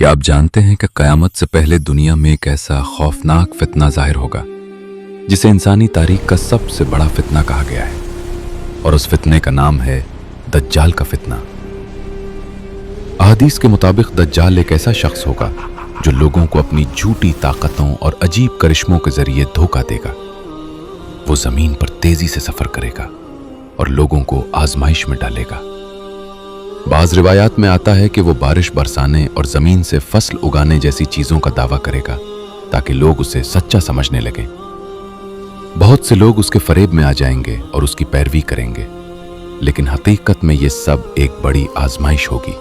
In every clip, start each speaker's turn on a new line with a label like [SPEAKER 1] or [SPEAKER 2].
[SPEAKER 1] क्या आप जानते हैं कि क़यामत से पहले दुनिया में एक ऐसा खौफनाक फितना ज़ाहिर होगा जिसे इंसानी तारीख का सबसे बड़ा फितना कहा गया है, और उस फितने का नाम है दज्जाल का फितना। अहदीस के मुताबिक दज्जाल एक ऐसा शख्स होगा जो लोगों को अपनी झूठी ताकतों और अजीब करिश्मों के जरिए धोखा देगा। वो जमीन पर तेजी से सफर करेगा और लोगों को आजमाइश में डालेगा। बाज रिवायात में आता है कि वो बारिश बरसाने और जमीन से फसल उगाने जैसी चीजों का दावा करेगा ताकि लोग उसे सच्चा समझने लगें। बहुत से लोग उसके फरेब में आ जाएंगे और उसकी पैरवी करेंगे, लेकिन हकीकत में ये सब एक बड़ी आजमाइश होगी।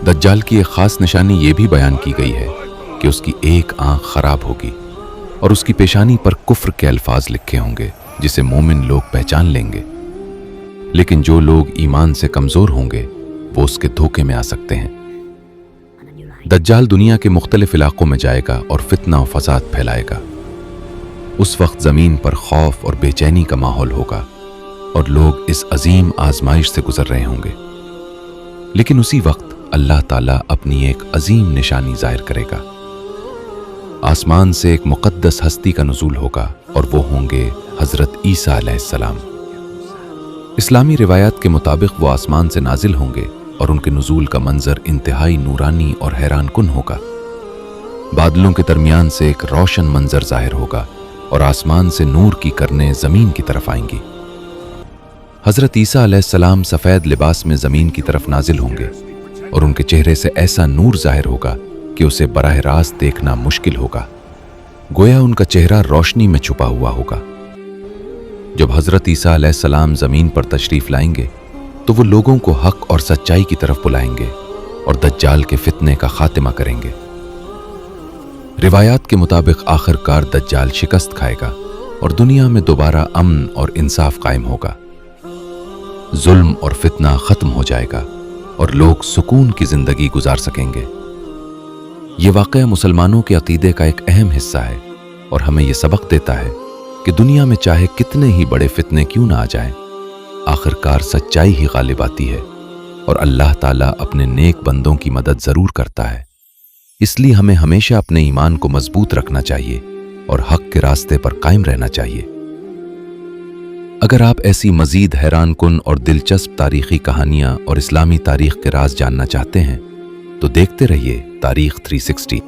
[SPEAKER 1] दज्जाल की एक खास निशानी ये भी बयान की गई है कि उसकी एक आंख खराब होगी और उसकी पेशानी पर कुफ्र के अल्फाज लिखे होंगे जिसे मोमिन लोग पहचान लेंगे, लेकिन जो लोग ईमान से कमजोर होंगे वो उसके धोखे में आ सकते हैं। दज्जाल दुनिया के मुख्तलिफ इलाकों में जाएगा और फितना और फसाद फैलाएगा। उस वक्त जमीन पर खौफ और बेचैनी का माहौल होगा और लोग इस अजीम आजमाइश से गुजर रहे होंगे। लेकिन उसी वक्त अल्लाह ताला अपनी एक अजीम निशानी जाहिर करेगा। आसमान से एक मुक़द्दस हस्ती का नुज़ूल होगा और वो होंगे हजरत ईसा अलैहिस्सलाम। इस्लामी रिवायात के मुताबिक वो आसमान से नाजिल होंगे और उनके नुज़ूल का मंजर इंतहाई नूरानी और हैरान कुन होगा। बादलों के दरमियान से एक रोशन मंजर जाहिर होगा और आसमान से नूर की करनें जमीन की तरफ आएंगी। हजरत ईसा अलैहिस्सलाम सफेद लिबास में जमीन की तरफ नाजिल होंगे और उनके चेहरे से ऐसा नूर जाहिर होगा कि उसे बराह रास्त देखना मुश्किल होगा, गोया उनका चेहरा रोशनी में छुपा हुआ होगा। जब हजरत ईसा अलैहिस्सलाम जमीन पर तशरीफ लाएंगे तो वो लोगों को हक और सच्चाई की तरफ बुलाएंगे और दज्जाल के फितने का खात्मा करेंगे। रिवायात के मुताबिक आखिरकार दज्जाल शिकस्त खाएगा और दुनिया में दोबारा अमन और इंसाफ कायम होगा। जुल्म और फितना खत्म हो जाएगा और लोग सुकून की जिंदगी गुजार सकेंगे। ये वाक़या मुसलमानों के अकीदे का एक अहम हिस्सा है और हमें ये सबक देता है कि दुनिया में चाहे कितने ही बड़े फितने क्यों ना आ जाएं, आखिरकार सच्चाई ही गालिब आती है और अल्लाह ताला अपने नेक बंदों की मदद जरूर करता है। इसलिए हमें हमेशा अपने ईमान को मजबूत रखना चाहिए और हक के रास्ते पर कायम रहना चाहिए। अगर आप ऐसी मजीद हैरान कुन और दिलचस्प तारीखी कहानियां और इस्लामी तारीख के राज जानना चाहते हैं तो देखते रहिए तारीख 360।